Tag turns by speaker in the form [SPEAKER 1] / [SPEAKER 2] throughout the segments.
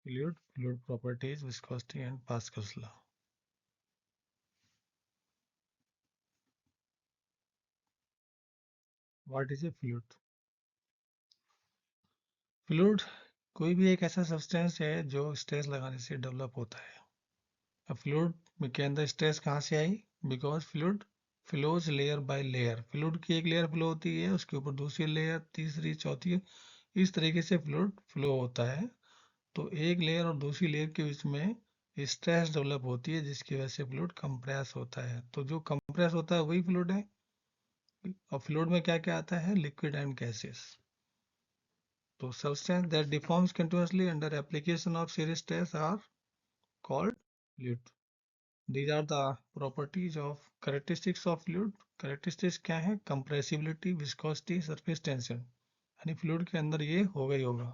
[SPEAKER 1] fluid properties, viscosity and Pascal's law. What is a fluid? Fluid कोई भी एक ऐसा सब्सटेंस है जो स्ट्रेस लगाने से डेवलप होता है. अब फ्लूइड के अंदर स्ट्रेस कहाँ से आई? Because fluid flows layer by layer. Fluid की एक लेयर फ्लो होती है, उसके ऊपर दूसरी लेयर, तीसरी, चौथी, इस तरीके से फ्लूइड फ्लो होता है. तो एक लेयर और दूसरी लेयर के बीच में स्ट्रेस डेवलप होती है, जिसकी वजह से फ्लूइड कंप्रेस होता है. तो जो कंप्रेस होता है वही फ्लूइड है. और फ्लूइड में क्या क्या आता है? Liquid and gases. तो substance that deforms continuously under application of shear stress are called fluid. These are the properties of characteristics of fluid. Characteristics क्या है? Compressibility, viscosity, surface tension. यानी फ्लूइड के अंदर ये होगा ही होगा.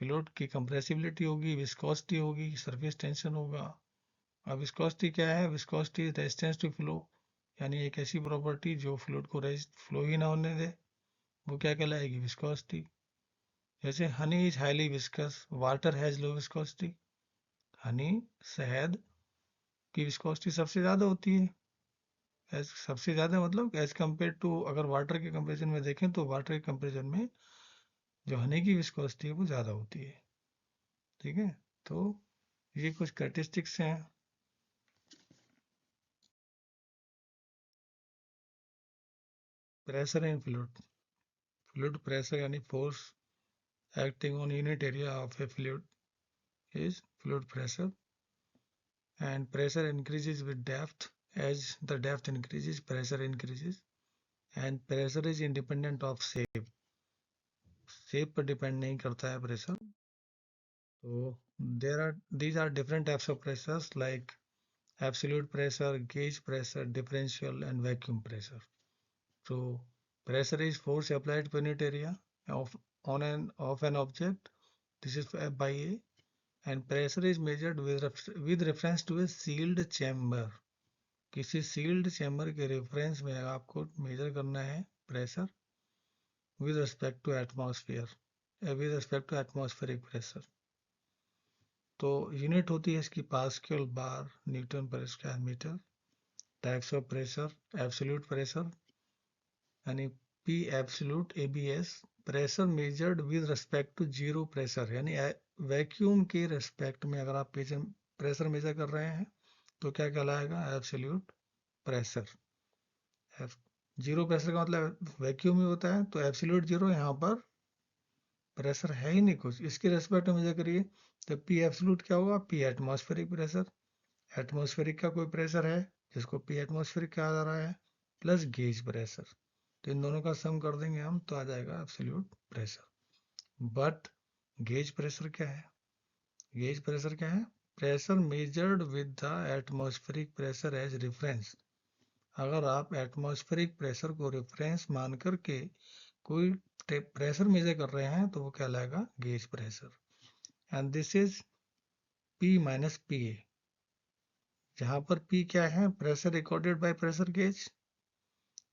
[SPEAKER 1] फ्लूइड की कंप्रेसिबिलिटी होगी, विस्कोसिटी होगी, सरफेस टेंशन होगा. अब विस्कोसिटी क्या है? विस्कोसिटी रेजिस्टेंस टू फ्लो, यानी एक ऐसी प्रॉपर्टी जो फ्लूइड को फ्लो ही ना होने दे, वो क्या कहलाएगी? विस्कोसिटी. जैसे honey is highly viscous, water has low viscosity. Honey, शहद की विस्कोसिटी सबसे ज़्यादा होती है. सबसे ज़्यादा मतलब एज कम्पेयर टू, अगर वाटर के कंपेरिजन में देखें तो वाटर के कंपेरिजन में जो हनी की विस्कोसिटी है वो ज़्यादा होती है. ठीक है, तो ये कुछ कैरेक्टरिस्टिक्स हैं. Pressure in fluid. Fluid pressure यानी force acting on unit area of a fluid is fluid pressure, and pressure increases with depth. As the depth increases, pressure increases, and pressure is independent of shape. Shape पर depend नहीं करता है pressure. So these are different types of pressures like absolute pressure, gauge pressure, differential and vacuum pressure. So pressure is force applied per unit area of an object. This is by A, and pressure is measured with reference to a sealed chamber. किसी sealed chamber के reference में आपको measure करना है pressure with respect to atmosphere, with respect to atmospheric pressure. तो unit होती है इसकी pascal, bar, newton per square metre. Types of pressure, absolute pressure यानी P absolute ABS, pressure measured with respect to zero pressure, यानी vacuum के respect में अगर आप प्रेशर मेजर कर रहे हैं तो क्या कहलाएगा? Absolute pressure. जीरो प्रेशर का मतलब वैक्यूम ही होता है, तो एब्सोल्यूट जीरो, यहाँ पर प्रेशर है ही नहीं कुछ, इसके रेस्पेक्ट में मेजर करिए तो पी एब्सोल्यूट क्या होगा? P atmospheric pressure. एटमॉस्फेरिक का कोई प्रेशर है जिसको पी एटमॉस्फेरिक कहा जा रहा है, प्लस गेज प्रेशर. तो इन दोनों का सम कर देंगे हम तो आ जाएगा absolute pressure. But gauge pressure क्या है? गेज प्रेशर क्या है? Pressure measured with the atmospheric pressure as reference. अगर आप एटमॉस्फेरिक प्रेशर को रेफरेंस मान करके कोई प्रेशर मेजर कर रहे हैं तो वो कहलाएगा gauge pressure. And this is P minus PA, जहां पर P क्या है? Pressure recorded by pressure gauge.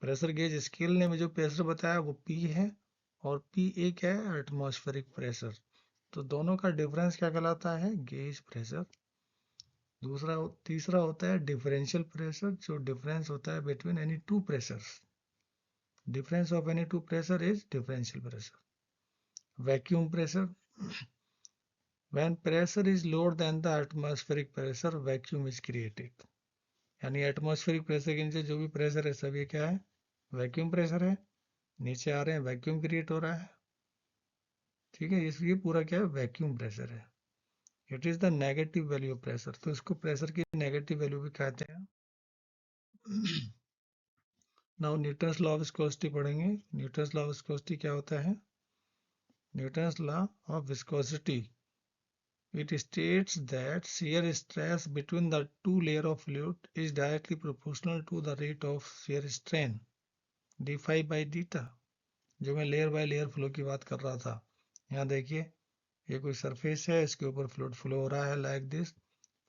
[SPEAKER 1] Pressure gauge scale ने मुझे प्रेशर बताया वो P है, और PA क्या है? Atmospheric pressure. तो दोनों का डिफरेंस क्या कहलाता है? Gauge pressure. तीसरा होता है डिफरेंशियल प्रेशर, जो डिफरेंस होता है between any two pressures. Difference of any two pressure is differential pressure. Vacuum pressure, when pressure is lower than the atmospheric pressure, vacuum is created. यानी एटमॉस्फेरिक प्रेशर के नीचे जो भी प्रेशर है सब ये क्या है? वैक्यूम प्रेशर है. नीचे आ रहे हैं, वैक्यूम क्रिएट हो रहा है. ठीक है, इसलिए पूरा क्या है? वैक्यूम प्रेशर है. It is the negative value of pressure. तो इसको प्रेशर की नेगेटिव वैल्यू भी कहते हैं. Now Newton's law of viscosity पढ़ेंगे. न्यूटन्स लॉ ऑफ विस्कोसिटी क्या होता है? Newton's law of viscosity, it states that shear stress between the two layers of fluid is directly proportional to the rate of shear strain d phi by theta. जो मैं layer by layer flow की बात कर रहा था, यहाँ देखिए ये कोई सरफेस है, इसके ऊपर फ्लूइड फ्लो हो रहा है like this.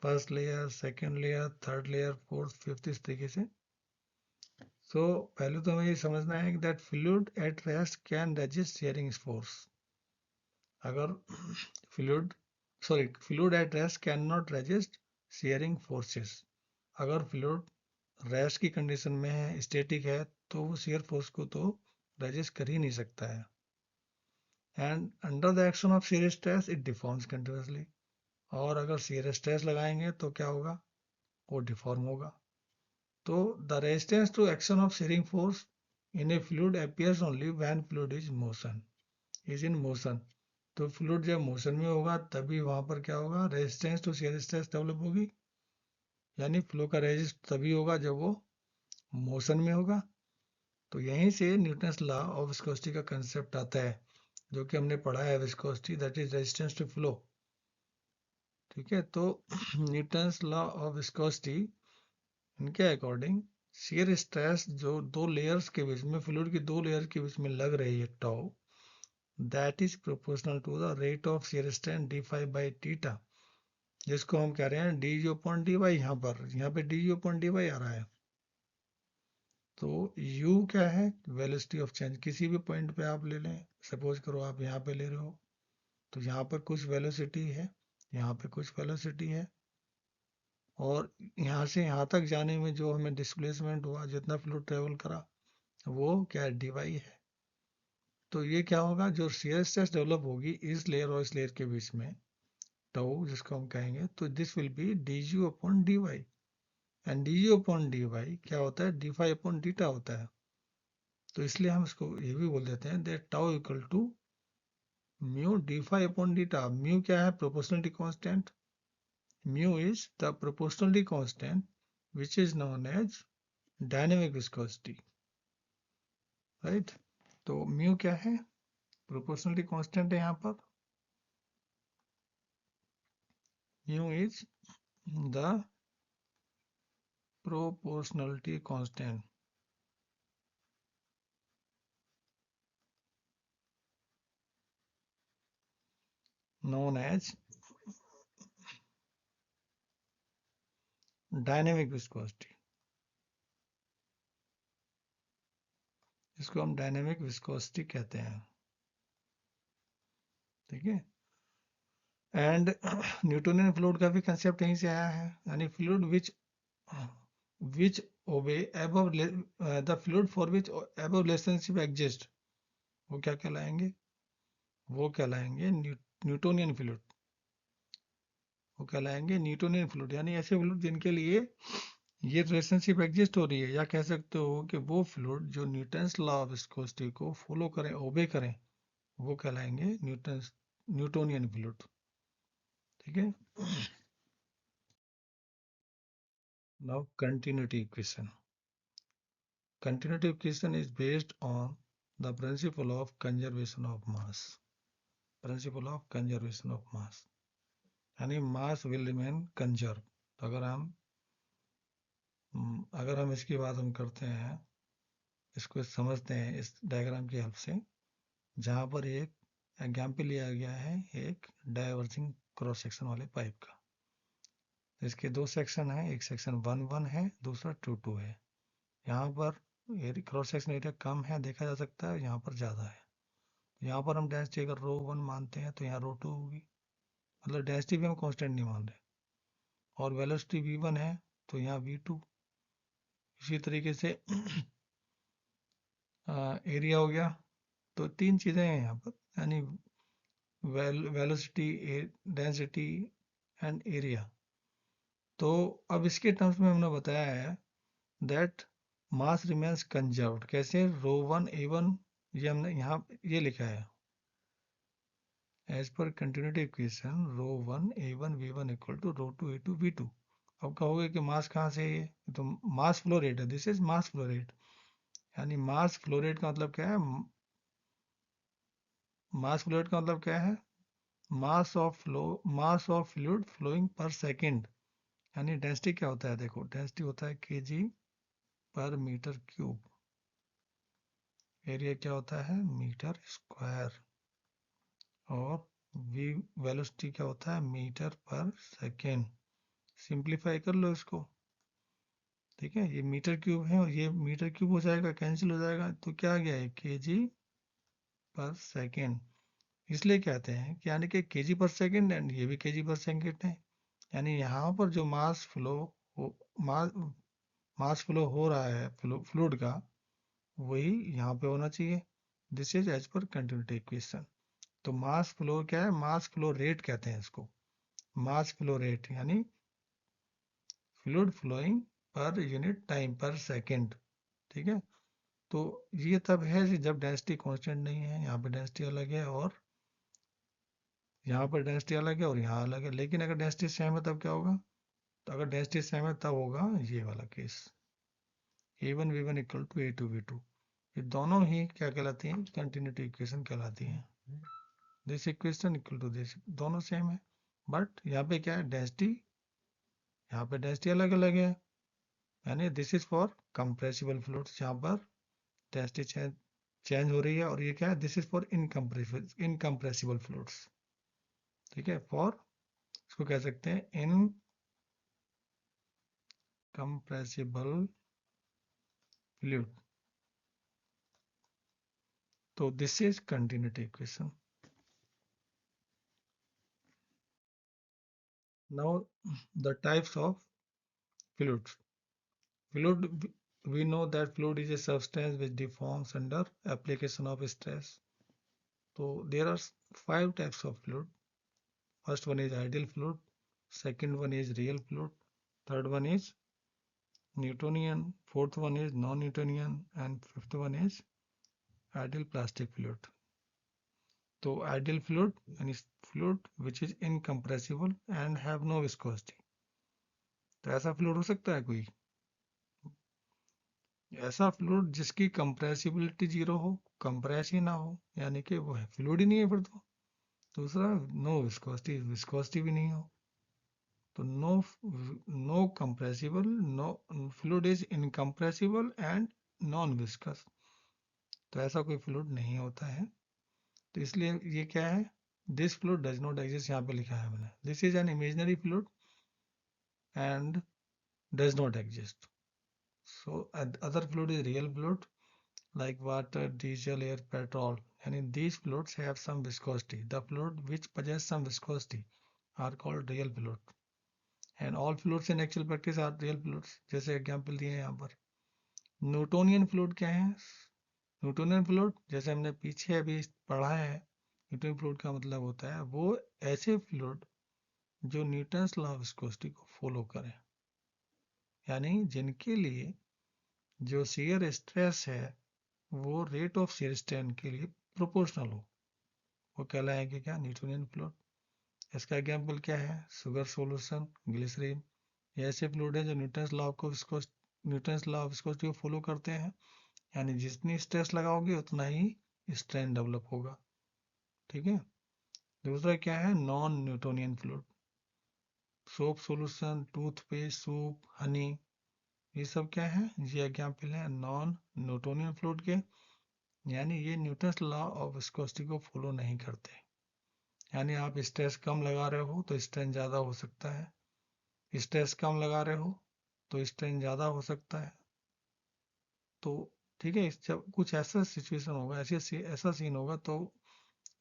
[SPEAKER 1] First layer, second layer, third layer, fourth, fifth, इस तरीके से. सो पहले तो हमें ये समझना है कि that fluid at rest can resist shearing force. अगर fluid sorry, fluid at rest can not resist shearing forces. अगर फ्लूइड रेस्ट की कंडीशन में है, स्टैटिक है, तो वो शियर फोर्स को तो रेजिस्ट कर ही नहीं सकता है। And under the action of shear stress it deforms continuously. और अगर शियर स्ट्रेस लगाएंगे तो क्या होगा, वो डिफॉर्म होगा। तो the resistance to action of shearing force in a fluid appears only when fluid is in motion। तो फ्लूइड जब मोशन में होगा तभी वहां पर क्या होगा, resistance to shear stress develop होगी, यानी फ्लो का रेजिस्ट तभी होगा जब वो मोशन में होगा। तो यहीं से न्यूटन्स लॉ ऑफ विस्कोसिटी का कंसेप्ट आता है, जो कि हमने पढ़ा है, viscosity that is resistance to flow. ठीक है, तो न्यूटन्स लॉ ऑफ विस्कोसिटी, इनके अकॉर्डिंग शियर स्ट्रेस जो दो लेयर्स के बीच में, फ्लूइड की दो लेयर के बीच में लग रही है tau, that is proportional to the rate of shear strain d five by theta, जिसको हम कह रहे हैं d you upon D y. यहाँ पे d you upon D y आ रहा है। तो u क्या है, वेलोसिटी ऑफ चेंज। किसी भी पॉइंट पे आप ले लें, सपोज करो आप यहाँ पे ले रहे हो, तो यहाँ पर कुछ वेलोसिटी है, यहाँ पे कुछ वेलोसिटी है, और यहाँ से यहाँ तक जाने में जो हमें डिस्प्लेसमेंट हुआ, जितना फ्लूइड ट्रेवल करा, वो क्या डी वाई है। तो ये क्या होगा, जो शियर स्ट्रेस डेवलप होगी इस लेयर और इस लेयर के बीच में, टाउ जिसको हम कहेंगे, तो this will be D you upon D Y. And D you upon D Y क्या होता है, डी फाई अपॉन डीटा होता है। तो इसलिए हम इसको ये भी बोल देते हैं that tau equal to mu D phi upon D T. Mu क्या है, proportionality constant. Mu is the proportionality constant which is known as dynamic viscosity, right. तो म्यू क्या है, प्रोपोर्शनलिटी कांस्टेंट है यहाँ पर। Mu is the proportionality constant known as dynamic viscosity, इसको हम डायनेमिक विस्कोसिटी कहते हैं। ठीक है, एंड न्यूटोनियन फ्लूइड का भी कंसेप्ट यहीं से आया है, यानी fluid which obey above the fluid for which above relationship exist, वो क्या कहलाएंगे, वो कहलाएंगे न्यूटोनियन फ्लूइड। वो कहलाएंगे न्यूटोनियन फ्लूइड, यानी ऐसे फ्लूइड जिनके लिए ये रिलेशनशिप एग्जिस्ट हो रही है, या कह सकते हो कि वो फ्लूइड जो न्यूटन्स लॉ ऑफ विस्कोसिटी को फॉलो करें, ओबे करें, वो कहलाएंगे न्यूटोनियन फ्लूइड। ठीक है, now continuity equation. Continuity equation is based on the principle of conservation of mass. Principle of conservation of mass, यानी mass will remain conserved। तो अगर हम इसकी बात हम करते हैं, इसको समझते हैं इस डायग्राम की हेल्प से, जहाँ पर एक एग्जाम्पल लिया गया है एक डाइवर्जिंग क्रॉस सेक्शन वाले पाइप का। इसके दो सेक्शन हैं, एक सेक्शन 1 1 है, दूसरा 2 2 है। यहाँ पर क्रॉस सेक्शन एरिया कम है देखा जा सकता है, यहाँ पर ज़्यादा है। यहाँ पर हम डेंसिटी अगर रो 1 मानते हैं तो यहाँ रो 2 होगी, मतलब डेंसिटी भी हम कांस्टेंट नहीं मान रहे। और वेलोसिटी v1 है तो यहाँ v2। इसी तरीके से एरिया हो गया। तो तीन चीज़ें हैं यहाँ पर, यानी वेलोसिटी, डेंसिटी एंड एरिया। तो अब इसके टर्म्स में हमने बताया है दैट मास रिमेन्स कंजर्व्ड। कैसे, रो 1 a1, ये हमने यहाँ ये लिखा है as per continuity equation, rho 1 a1 v1 equal to rho 2 a2 v2। अब कहोगे कि मास कहाँ से है ये, तो मास फ्लो रेट है, this is mass flow rate. यानी मास फ्लो रेट का मतलब क्या है, मास फ्लो रेट का मतलब क्या है, mass of fluid flowing per second. यानी डेंसिटी क्या होता है, देखो डेंसिटी होता है केजी पर मीटर क्यूब, एरिया क्या होता है मीटर स्क्वायर, और वी वेलोसिटी क्या होता है मीटर पर सेकेंड। सिंप्लीफाई कर लो इसको। ठीक है, ये मीटर क्यूब है और ये मीटर क्यूब हो जाएगा, कैंसिल हो जाएगा, तो क्या आ गया है केजी पर सेकेंड। इसलिए कहते हैं कि यानी कि केजी पर सेकंड एंड ये भी केजी पर सेकंड है। यानी यहाँ पर जो मास मास फ्लो हो रहा है फ्लूइड का, वही यहाँ पे होना चाहिए। This is as per continuity equation. तो मास फ्लो क्या है? मास फ्लो रेट कहते हैं इसको। मास फ्लो रेट यानी fluid flowing per unit time per second. ठीक है, तो ये तब है जब डेंसिटी कांस्टेंट नहीं है। यहाँ पे डेंसिटी अलग है और यहाँ पर डेंसिटी अलग है और यहाँ अलग है। लेकिन अगर डेंसिटी सेम है तब क्या होगा? तो अगर डेंसिटी सेम है तब होगा ये वाला case, A1 V1 equal to A2 V2। ये दोनों ही क्या कहलाती हैं? कंटिन्यूटी इक्वेशन कहलाती हैं। This equation equal to this, दोनों सेम है। बट यहाँ पे क्या है? डेंसिटी, यहाँ पे डेंसिटी अलग अलग है। यानी this is for compressible fluids, यहाँ पर डेंसिटी चेंज हो रही है। और ये क्या है? This is for incompressible fluids. ठीक है, फॉर इसको कह सकते हैं इनकम्प्रेसिबल फ्लूइड। तो this is continuity equation. Now the types of fluids. Fluid, we know that fluid is a substance which deforms under application of stress. So there are 5 types of fluid. First one is ideal fluid, second one is real fluid, third one is Newtonian, fourth one is non-Newtonian, and fifth one is ideal plastic fluid. So ideal fluid and fluid which is incompressible and have no viscosity. तो ऐसा fluid हो सकता है कोई? ऐसा fluid जिसकी compressibility zero हो, compress ही ना हो, यानी कि वो है फ्लूइड ही नहीं है फिर तो। दूसरा, नो विस्कोसिटी, विस्कोसिटी भी नहीं हो। तो no compressible, no fluid is incompressible and non viscous. तो ऐसा कोई फ्लूइड नहीं होता है। तो इसलिए ये क्या है? This fluid does not exist, यहाँ पे लिखा है मैंने। This is an imaginary fluid and does not exist. So other fluid is real fluid like water, diesel, air, petrol. And these fluids have some viscosity. The fluid which possess some viscosity are called real fluid. And all fluids in actual practice are real fluids. जैसे example दिए हैं यहाँ पर। Newtonian fluid क्या है? Newtonian fluid जैसे हमने पीछे अभी पढ़ा है, न्यूटोनियन फ्लूइड का मतलब होता है वो ऐसे फ्लूइड जो न्यूटन्स लॉ ऑफ विस्कोसिटी को फॉलो करें, यानी जिनके लिए जो शियर स्ट्रेस है वो रेट ऑफ शियर स्ट्रेन के लिए प्रोपोर्शनल हो, वो कहलाएंगे क्या? Newtonian fluid. इसका एग्जाम्पल क्या है? Sugar solution, glycerine. ये ऐसे फ्लूइड है जो न्यूटन्स लॉ ऑफ विस्कोसिटी को फॉलो करते हैं, यानी जितनी स्ट्रेस लगाओगे उतना ही स्ट्रेन डेवलप होगा। ठीक है। दूसरा क्या है? Non Newtonian fluid, soap solution, toothpaste, soup, Honey, ये सब क्या है? ये एग्जाम्पल है नॉन न्यूटोनियन फ्लूइड के, यानी ये न्यूटन्स लॉ ऑफ विस्कोसिटी को फॉलो नहीं करते। यानी आप स्ट्रेस कम लगा रहे हो तो स्ट्रेन ज़्यादा हो सकता है, स्ट्रेस कम लगा रहे हो तो स्ट्रेन ज़्यादा हो सकता है। तो ठीक है, जब कुछ ऐसा सिचुएशन होगा, ऐसा सीन होगा तो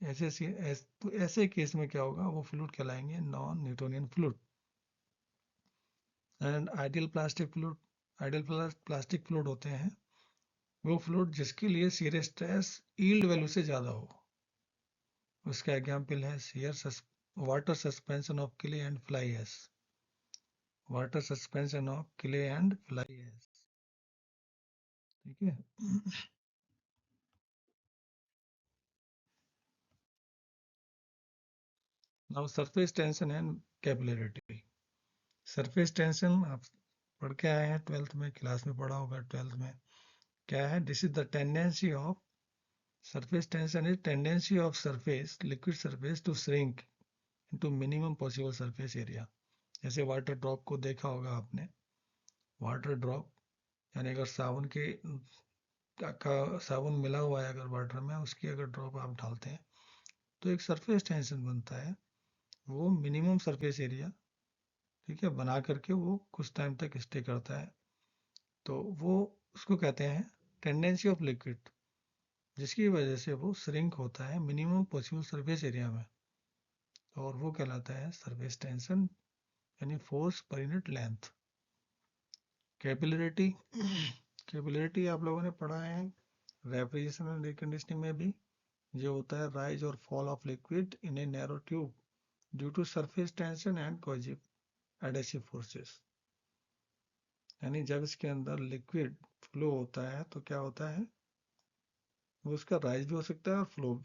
[SPEAKER 1] तो ऐसे केस में क्या होगा? वो फ्लूइड कहलाएंगे non Newtonian fluid. And ideal plastic fluid, ideal plastic fluid होते हैं वो फ्लूइड जिसके लिए शियर स्ट्रेस यील्ड वैल्यू से ज़्यादा हो। उसका एग्जाम्पल है water suspension of clay and fly ash, water suspension of clay and fly ash. ठीक है। Now surface tension and capillarity. Surface tension आप पढ़ के आए हैं, 12th में क्लास में पढ़ा होगा। 12th में क्या है? This is the tendency of surface tension is tendency of surface, liquid surface to shrink into minimum possible surface area. जैसे वाटर ड्रॉप को देखा होगा आपने। वाटर ड्रॉप यानी अगर साबुन मिला हुआ है अगर वाटर में, उसकी अगर ड्रॉप आप डालते हैं तो एक सरफेस टेंशन बनता है। वो मिनिमम सरफेस एरिया, ठीक है, बना करके वो कुछ टाइम तक स्टे करता है। तो वो उसको कहते हैं टेंडेंसी ऑफ लिक्विड जिसकी वजह से वो श्रिंक होता है मिनिमम पॉसिबल सरफेस एरिया में, और वो कहलाता है सरफेस टेंशन यानी force per unit length. Capillarity, capillarity आप लोगों ने पढ़ा है रेफ्रिजरेशन एंड एयर कंडीशनिंग में भी, जो होता है राइज और fall of liquid in a narrow tube due to surface tension and cohesive adhesive forces. यानी जब इसके अंदर लिक्विड फ्लो होता है तो क्या होता है, वो उसका राइज भी हो सकता है और फ्लो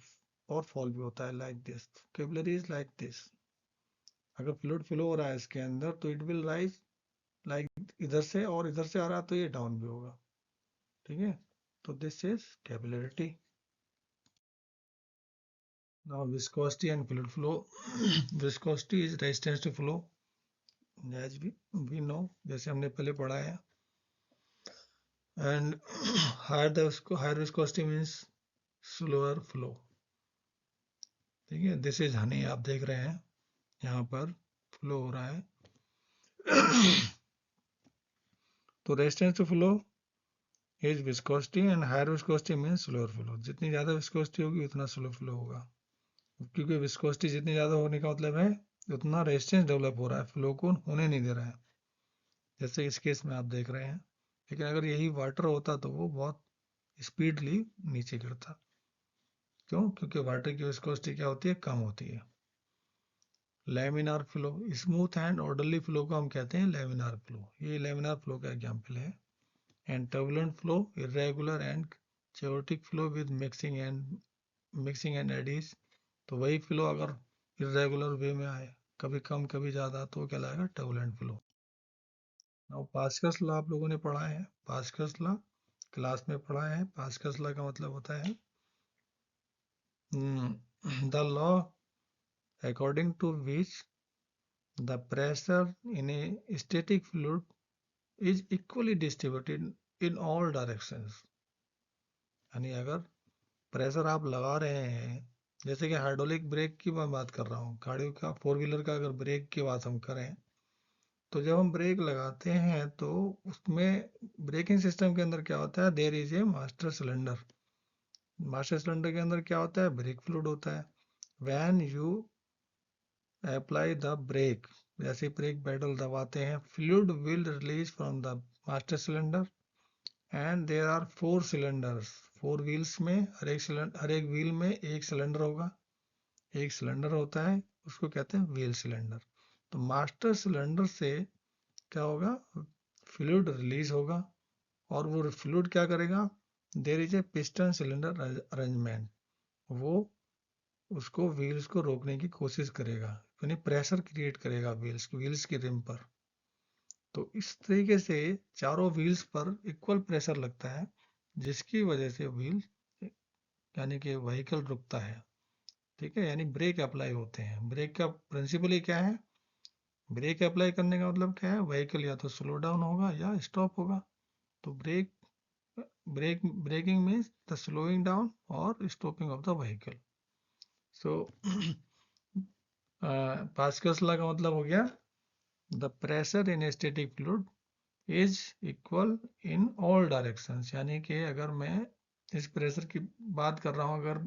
[SPEAKER 1] और फॉल भी होता है, like this. Capillary is like this. अगर फ्लूइड फ्लो हो रहा है इसके अंदर तो इट विल राइज लाइक इधर से, और इधर से आ रहा है तो ये डाउन भी होगा, ठीक है। तो this is capillarity. Now viscosity and fluid flow. Viscosity is resistance to flow, as we know, जैसे हमने पहले पढ़ा है। And higher viscosity means slower flow, ठीक है। दिस इज हनी, आप देख रहे हैं यहाँ पर फ्लो हो रहा है। तो resistance to flow is viscosity and higher viscosity means slower flow. जितनी ज्यादा विस्कोसिटी होगी उतना स्लो फ्लो होगा, क्योंकि विस्कोसिटी जितनी ज्यादा होने का मतलब है उतना रेजिस्टेंस डेवलप हो रहा है, फ्लो को होने नहीं दे रहा है, जैसे इस केस में आप देख रहे हैं। लेकिन अगर यही वाटर होता तो वो बहुत स्पीडली नीचे गिरता। क्यों? क्योंकि वाटर की विस्कोसिटी क्या होती है, कम होती है। Laminar flow, smooth and orderly flow को हम कहते हैं लैमिनार फ्लो, ये लैमिनार फ्लो का एग्जांपल है। And turbulent flow, irregular and chaotic flow with mixing and eddies. तो वही फ्लो अगर इरेगुलर वे में आए, कभी कम कभी ज्यादा, तो कहलाएगा turbulent flow. Now Pascal's law आप लोगों ने पढ़ा है, पास्कल्स लॉ क्लास में पढ़ा है। पास्कल्स लॉ का मतलब होता है the law according to which the pressure in a static fluid is equally distributed in all directions. यानी अगर प्रेशर आप लगा रहे हैं, जैसे कि हाइड्रोलिक ब्रेक की मैं बात कर रहा हूँ, गाड़ियों का, फोर व्हीलर का अगर ब्रेक की बात हम करें, तो जब हम ब्रेक लगाते हैं तो उसमें ब्रेकिंग सिस्टम के अंदर क्या होता है, there is a master cylinder. Master cylinder के अंदर क्या होता है, ब्रेक फ्लूइड होता है। When you apply the brake, जैसे ब्रेक पेडल दबाते हैं, fluid will release from the master cylinder and there are 4 cylinders. 4 wheels में हर एक व्हील में एक सिलेंडर होगा, एक सिलेंडर होता है, उसको कहते हैं व्हील सिलेंडर। तो मास्टर सिलेंडर से क्या होगा, फ्लूइड रिलीज होगा, और वो फ्लूइड क्या करेगा, there is a piston cylinder arrangement, वो उसको व्हील्स को रोकने की कोशिश करेगा, यानी प्रेशर क्रिएट करेगा व्हील्स की रिम पर। तो इस तरीके से चारों व्हील्स पर इक्वल प्रेशर लगता है, जिसकी वजह से व्हील यानी कि व्हीकल रुकता है, ठीक है। यानी ब्रेक अप्लाई होते हैं। ब्रेक का प्रिंसिपल ही क्या है, ब्रेक अप्लाई करने का मतलब क्या है, व्हीकल या तो स्लो डाउन होगा या स्टॉप होगा। तो braking means the slowing down और stopping of the vehicle. So Pascal's law का मतलब हो गया, the pressure in a static fluid is equal in all directions. यानी कि अगर मैं इस प्रेशर की बात कर रहा हूँ, अगर